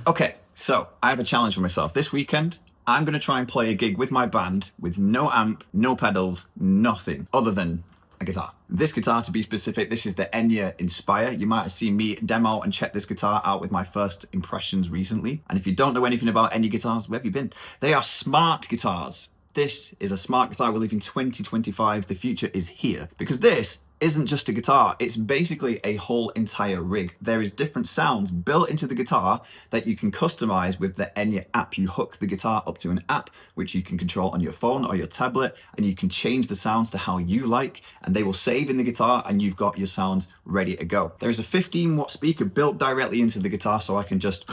Okay, so I have a challenge for myself. This weekend, I'm going to try and play a gig with my band with no amp, no pedals, nothing other than a guitar. This guitar, to be specific, this is the Enya Inspire. You might have seen me demo and check this guitar out with my first impressions recently. And if you don't know anything about Enya guitars, where have you been? They are smart guitars. This is a smart guitar. We live in 2025. The future is here because this isn't just a guitar. It's basically a whole entire rig. There is different sounds built into the guitar that you can customize with the Enya app. You hook the guitar up to an app, which you can control on your phone or your tablet, and you can change the sounds to how you like, and they will save in the guitar and you've got your sounds ready to go. There's a 15-watt speaker built directly into the guitar, so I can just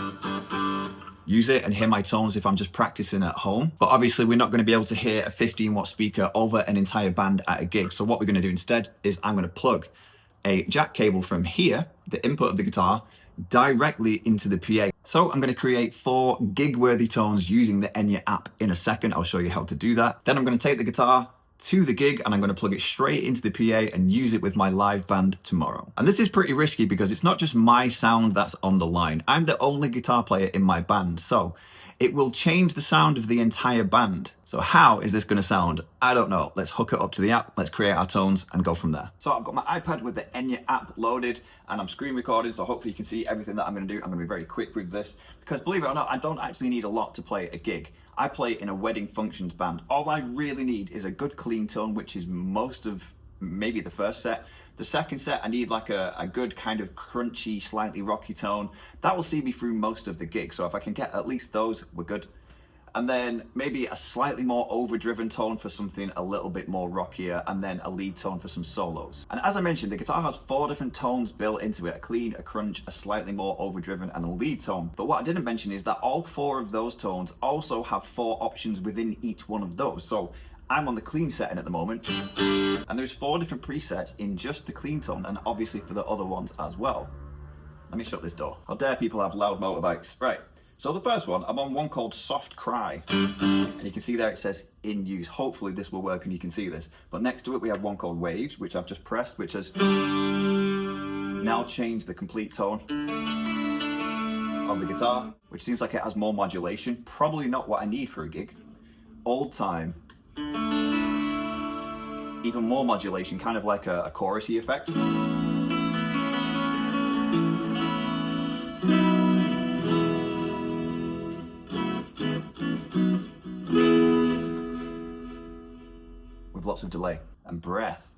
use it and hear my tones if I'm just practicing at home. But obviously we're not going to be able to hear a 15-watt speaker over an entire band at a gig. So what we're going to do instead is I'm going to plug a jack cable from here, the input of the guitar, directly into the PA. So I'm going to create 4 gig-worthy tones using the Enya app in a second. I'll show you how to do that. Then I'm going to take the guitar to the gig and I'm going to plug it straight into the PA and use it with my live band tomorrow. And this is pretty risky because it's not just my sound that's on the line. I'm the only guitar player in my band, so it will change the sound of the entire band. So how is this going to sound? I don't know. Let's hook it up to the app, let's create our tones and go from there. So I've got my iPad with the Enya app loaded and I'm screen recording, so hopefully you can see everything that I'm going to do. I'm going to be very quick with this because, believe it or not, I don't actually need a lot to play a gig. I play in a wedding functions band. All I really need is a good clean tone, which is most of maybe the first set. The second set, I need like a good kind of crunchy, slightly rocky tone. That will see me through most of the gig. So if I can get at least those, we're good. And then maybe a slightly more overdriven tone for something a little bit more rockier, and then a lead tone for some solos. And as I mentioned, the guitar has 4 different tones built into it: a clean, a crunch, a slightly more overdriven, and a lead tone. But what I didn't mention is that all 4 of those tones also have 4 options within each one of those. So I'm on the clean setting at the moment, and there's 4 different presets in just the clean tone, and obviously for the other ones as well. Let me shut this door. How dare people have loud motorbikes? Right. So the first one, I'm on one called Soft Cry, and you can see there it says in use. Hopefully this will work and you can see this. But next to it we have one called Waves, which I've just pressed, which has now changed the complete tone of the guitar, which seems like it has more modulation. Probably not what I need for a gig. Old Time, even more modulation, kind of like a chorusy effect. With lots of delay and breath.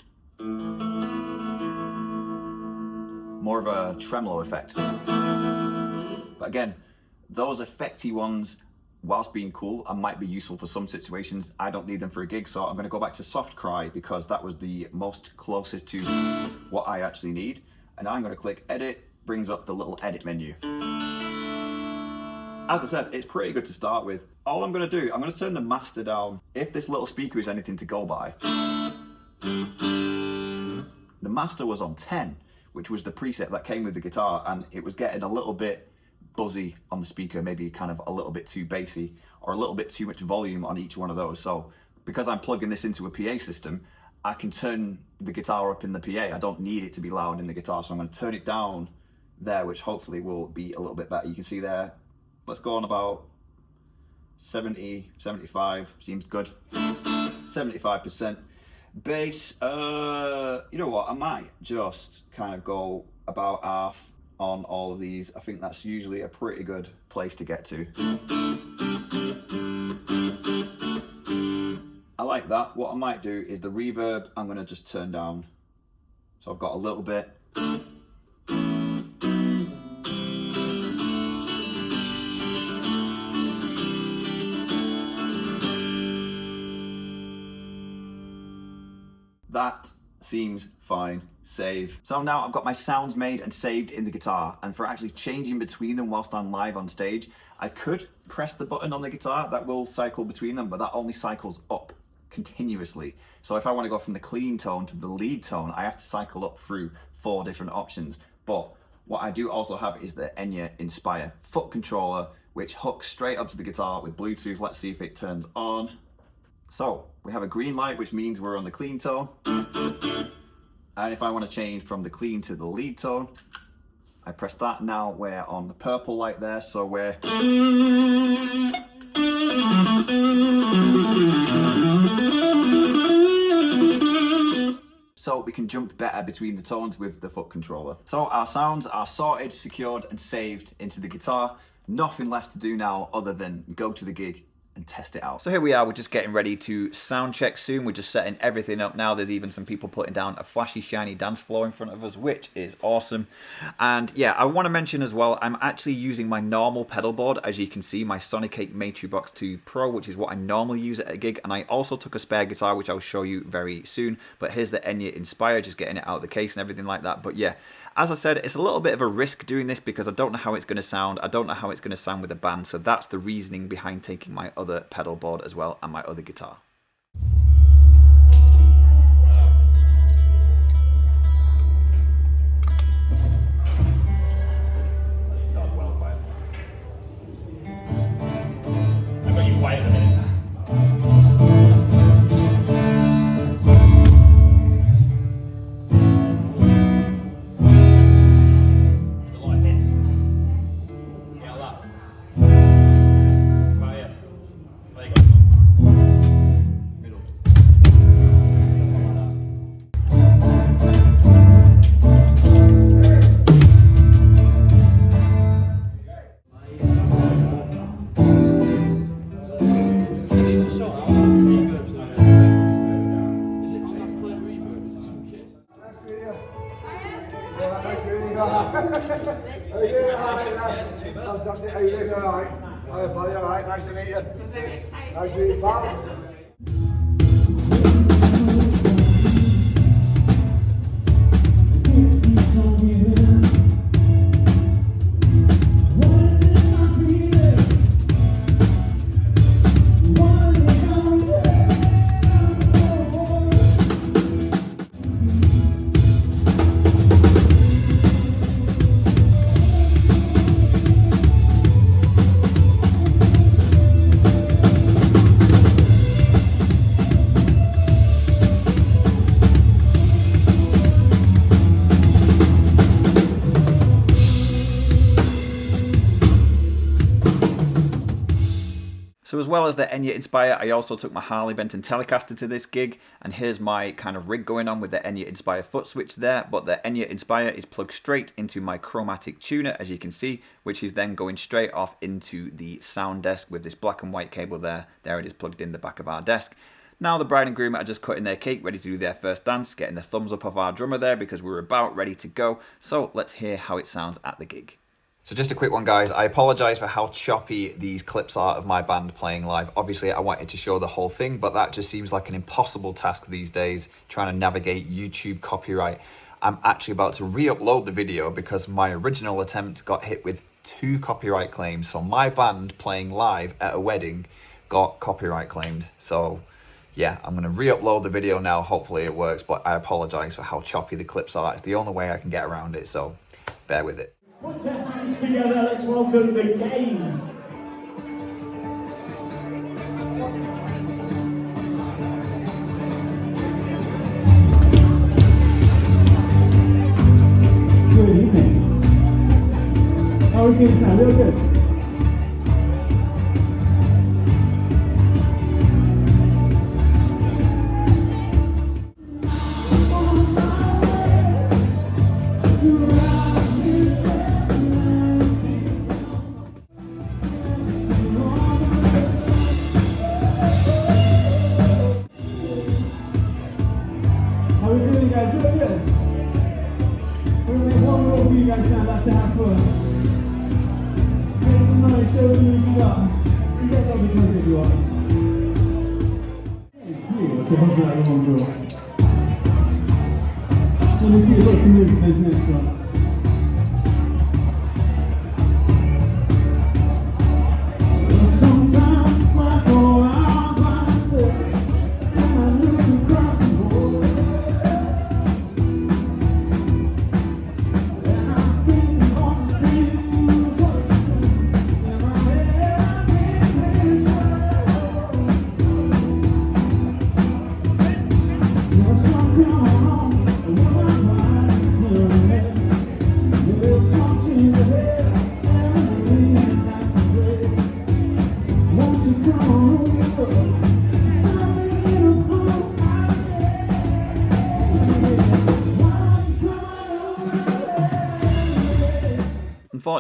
More of a tremolo effect. But again, those effecty ones, whilst being cool and might be useful for some situations, I don't need them for a gig. So I'm going to go back to Soft Cry because that was the most closest to what I actually need. And I'm going to click Edit, brings up the little edit menu. As I said, it's pretty good to start with. All I'm going to do, I'm going to turn the master down. If this little speaker is anything to go by, the master was on 10, which was the preset that came with the guitar, and it was getting a little bit buzzy on the speaker, maybe kind of a little bit too bassy, or a little bit too much volume on each one of those. So because I'm plugging this into a PA system, I can turn the guitar up in the PA. I don't need it to be loud in the guitar, so I'm going to turn it down there, which hopefully will be a little bit better. You can see there, let's go on about 70, 75, seems good. 75%. Bass, you know what, I might just kind of go about half on all of these. I think that's usually a pretty good place to get to. I like that. What I might do is the reverb, I'm going to just turn down. So I've got a little bit. That seems fine. Save. So now I've got my sounds made and saved in the guitar, and for actually changing between them whilst I'm live on stage, I could press the button on the guitar that will cycle between them, but that only cycles up continuously. So if I want to go from the clean tone to the lead tone, I have to cycle up through 4 different options. But what I do also have is the Enya Inspire foot controller, which hooks straight up to the guitar with Bluetooth. Let's see if it turns on. So we have a green light, which means we're on the clean tone. And if I want to change from the clean to the lead tone, I press that. Now we're on the purple light there, so we're... So we can jump better between the tones with the foot controller. So our sounds are sorted, secured and saved into the guitar. Nothing left to do now other than go to the gig and test it out. So here we are, we're just getting ready to sound check soon. We're just setting everything up now. There's even some people putting down a flashy, shiny dance floor in front of us, which is awesome. And yeah, I want to mention as well, I'm actually using my normal pedal board. As you can see, my Sonic 8 Matribox 2 Pro, which is what I normally use at a gig. And I also took a spare guitar, which I'll show you very soon. But here's the Enya Inspire, just getting it out of the case and everything like that. But yeah, as I said, it's a little bit of a risk doing this because I don't know how it's going to sound. I don't know how it's going to sound with a band. So that's the reasoning behind taking my other pedal board as well and my other guitar. I've got you quiet a minute. Fantastic, how you doing? Alright? Hi, buddy, alright, nice to meet you. I'm very excited. Nice to meet you, pal. So as well as the Enya Inspire, I also took my Harley Benton Telecaster to this gig, and here's my kind of rig going on with the Enya Inspire foot switch there, but the Enya Inspire is plugged straight into my chromatic tuner, as you can see, which is then going straight off into the sound desk with this black and white cable there. There it is plugged in the back of our desk. Now the bride and groom are just cutting their cake, ready to do their first dance, getting the thumbs up of our drummer there because we're about ready to go. So let's hear how it sounds at the gig. So just a quick one, guys. I apologise for how choppy these clips are of my band playing live. Obviously, I wanted to show the whole thing, but that just seems like an impossible task these days, trying to navigate YouTube copyright. I'm actually about to re-upload the video because my original attempt got hit with 2 copyright claims. So my band playing live at a wedding got copyright claimed. So yeah, I'm going to re-upload the video now. Hopefully it works, but I apologise for how choppy the clips are. It's the only way I can get around it, so bear with it. Put your hands together, let's welcome the game. Good evening. How are we doing now? Real good. Let me see what's the move for this next one. Sometimes I go out by myself and I look across the board, and I think all the things what you do, and my head I can't control. There's something on. What am I doing?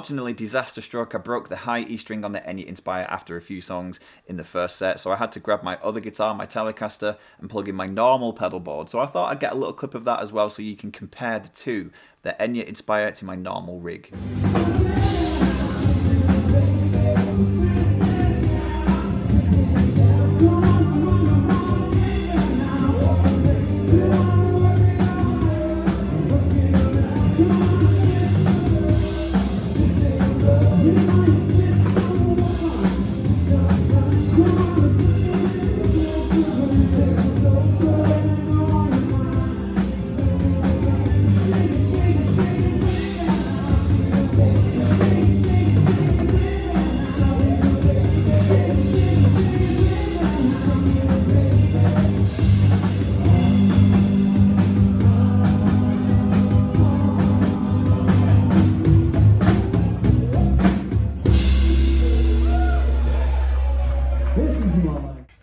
unfortunately, disaster struck. I broke the high E string on the Enya Inspire after a few songs in the first set, so I had to grab my other guitar, my Telecaster, and plug in my normal pedal board. So I thought I'd get a little clip of that as well so you can compare the two, the Enya Inspire to my normal rig.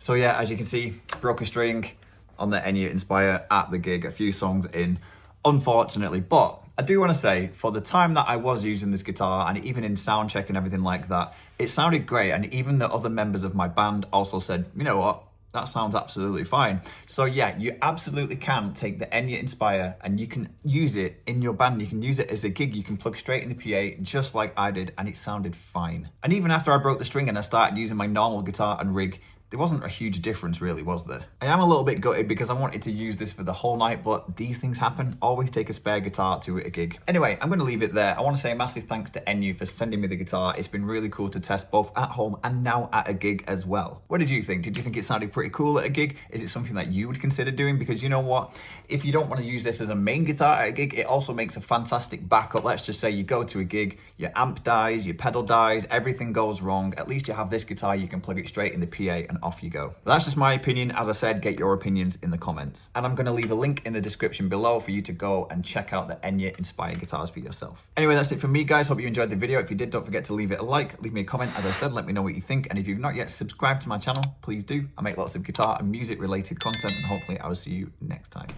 So yeah, as you can see, broke a string on the Enya Inspire at the gig, a few songs in, unfortunately. But I do want to say, for the time that I was using this guitar, and even in Soundcheck and everything like that, it sounded great. And even the other members of my band also said, you know what, that sounds absolutely fine. So yeah, you absolutely can take the Enya Inspire and you can use it in your band. You can use it as a gig. You can plug straight in the PA just like I did, and it sounded fine. And even after I broke the string and I started using my normal guitar and rig, there wasn't a huge difference really, was there? I am a little bit gutted because I wanted to use this for the whole night, but these things happen. Always take a spare guitar to a gig. Anyway, I'm gonna leave it there. I wanna say a massive thanks to Enya for sending me the guitar. It's been really cool to test both at home and now at a gig as well. What did you think? Did you think it sounded pretty cool at a gig? Is it something that you would consider doing? Because you know what? If you don't wanna use this as a main guitar at a gig, it also makes a fantastic backup. Let's just say you go to a gig, your amp dies, your pedal dies, everything goes wrong. At least you have this guitar, you can plug it straight in the PA and off you go. That's just my opinion. As I said, get your opinions in the comments. And I'm gonna leave a link in the description below for you to go and check out the Enya Inspire guitars for yourself. Anyway, that's it from me, guys. Hope you enjoyed the video. If you did, don't forget to leave it a like, leave me a comment. As I said, let me know what you think. And if you've not yet subscribed to my channel, please do. I make lots of guitar and music related content, and hopefully I will see you next time.